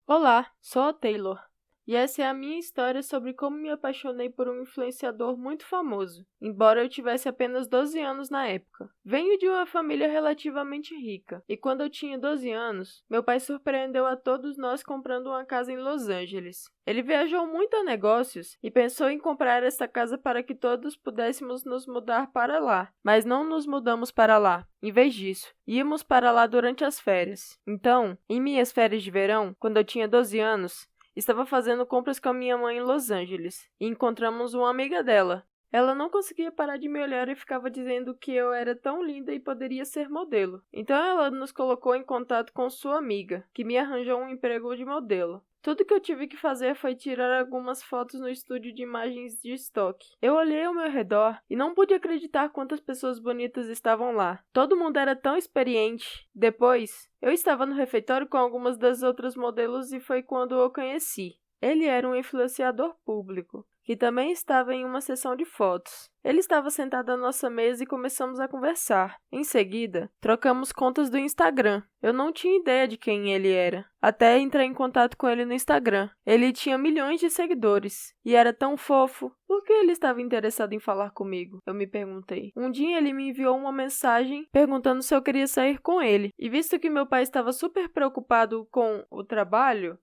Olá, sou a Taylor, e essa é a minha história sobre como me apaixonei por um influenciador muito famoso, embora eu tivesse apenas 12 anos na época. Venho de uma família relativamente rica, e quando eu tinha 12 anos, meu pai surpreendeu a todos nós comprando uma casa em Los Angeles. Ele viajou muito a negócios e pensou em comprar essa casa para que todos pudéssemos nos mudar para lá, mas não nos mudamos para lá. Em vez disso, íamos para lá durante as férias. Então, em minhas férias de verão, quando eu tinha 12 anos, estava fazendo compras com a minha mãe em Los Angeles e encontramos uma amiga dela. Ela não conseguia parar de me olhar e ficava dizendo que eu era tão linda e poderia ser modelo. Então ela nos colocou em contato com sua amiga, que me arranjou um emprego de modelo. Tudo que eu tive que fazer foi tirar algumas fotos no estúdio de imagens de estoque. Eu olhei ao meu redor e não pude acreditar quantas pessoas bonitas estavam lá. Todo mundo era tão experiente. Depois, eu estava no refeitório com algumas das outras modelos e foi quando eu conheci. Ele era um influenciador público, que também estava em uma sessão de fotos. Ele estava sentado à nossa mesa e começamos a conversar. Em seguida, trocamos contas do Instagram. Eu não tinha ideia de quem ele era, até entrar em contato com ele no Instagram. Ele tinha milhões de seguidores e era tão fofo. Por que ele estava interessado em falar comigo? Eu me perguntei. Um dia ele me enviou uma mensagem perguntando se eu queria sair com ele. E visto que meu pai estava super preocupado com o trabalho,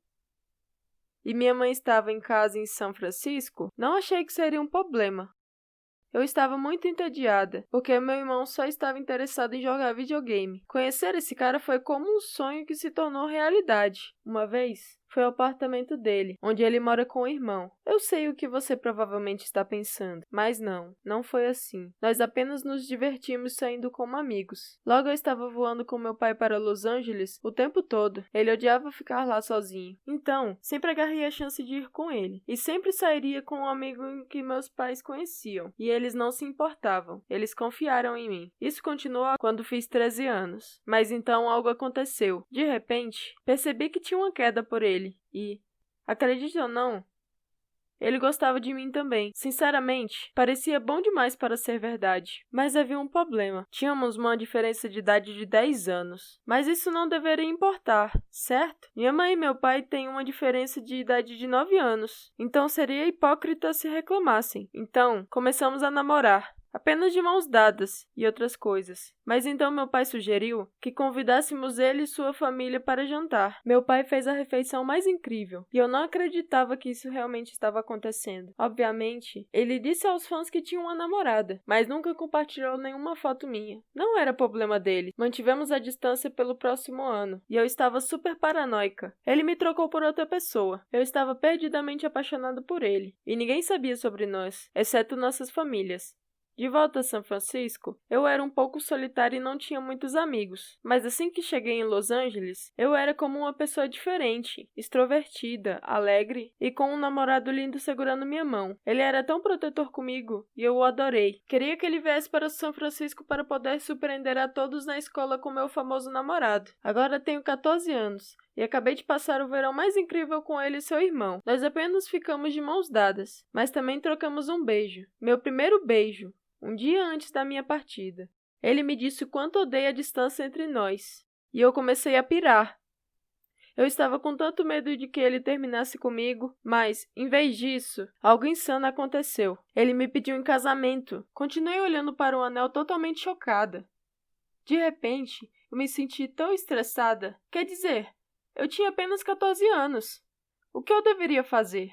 e minha mãe estava em casa em São Francisco, não achei que seria um problema. Eu estava muito entediada, porque meu irmão só estava interessado em jogar videogame. Conhecer esse cara foi como um sonho que se tornou realidade. Uma vez, foi ao apartamento dele, onde ele mora com o irmão. Eu sei o que você provavelmente está pensando, mas não foi assim. Nós apenas nos divertimos saindo como amigos. Logo eu estava voando com meu pai para Los Angeles o tempo todo. Ele odiava ficar lá sozinho. Então, sempre agarrei a chance de ir com ele. E sempre sairia com um amigo que meus pais conheciam. E eles não se importavam. Eles confiaram em mim. Isso continuou quando fiz 13 anos. Mas então algo aconteceu. De repente, percebi que tinha uma queda por ele. E, acredite ou não, ele gostava de mim também. Sinceramente, parecia bom demais para ser verdade. Mas havia um problema. Tínhamos uma diferença de idade de 10 anos. Mas isso não deveria importar, certo? Minha mãe e meu pai têm uma diferença de idade de 9 anos. Então seria hipócrita se reclamassem. Então, começamos a namorar. Apenas de mãos dadas e outras coisas. Mas então meu pai sugeriu que convidássemos ele e sua família para jantar. Meu pai fez a refeição mais incrível e eu não acreditava que isso realmente estava acontecendo. Obviamente, ele disse aos fãs que tinha uma namorada, mas nunca compartilhou nenhuma foto minha. Não era problema dele. Mantivemos a distância pelo próximo ano e eu estava super paranoica. Ele me trocou por outra pessoa. Eu estava perdidamente apaixonada por ele e ninguém sabia sobre nós, exceto nossas famílias. De volta a São Francisco, eu era um pouco solitária e não tinha muitos amigos. Mas assim que cheguei em Los Angeles, eu era como uma pessoa diferente, extrovertida, alegre e com um namorado lindo segurando minha mão. Ele era tão protetor comigo e eu o adorei. Queria que ele viesse para São Francisco para poder surpreender a todos na escola com meu famoso namorado. Agora tenho 14 anos. E acabei de passar o verão mais incrível com ele e seu irmão. Nós apenas ficamos de mãos dadas, mas também trocamos um beijo. Meu primeiro beijo. Um dia antes da minha partida. Ele me disse o quanto odeia a distância entre nós. E eu comecei a pirar. Eu estava com tanto medo de que ele terminasse comigo, mas, em vez disso, algo insano aconteceu. Ele me pediu em casamento. Continuei olhando para o anel totalmente chocada. De repente, eu me senti tão estressada. Quer dizer, eu tinha apenas 14 anos. O que eu deveria fazer?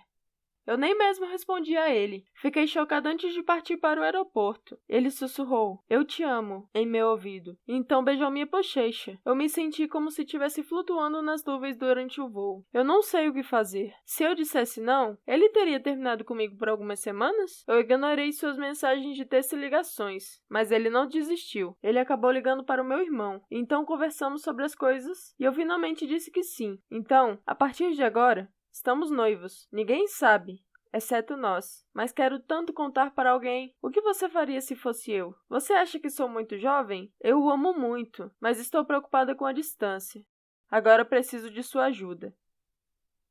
Eu nem mesmo respondi a ele. Fiquei chocada antes de partir para o aeroporto. Ele sussurrou, "Eu te amo", em meu ouvido. Então beijou minha bochecha. Eu me senti como se estivesse flutuando nas nuvens durante o voo. Eu não sei o que fazer. Se eu dissesse não, ele teria terminado comigo por algumas semanas? Eu ignorei suas mensagens de texto e ligações, mas ele não desistiu. Ele acabou ligando para o meu irmão. Então conversamos sobre as coisas e eu finalmente disse que sim. Então, a partir de agora, estamos noivos. Ninguém sabe, exceto nós. Mas quero tanto contar para alguém. O que você faria se fosse eu? Você acha que sou muito jovem? Eu o amo muito, mas estou preocupada com a distância. Agora preciso de sua ajuda.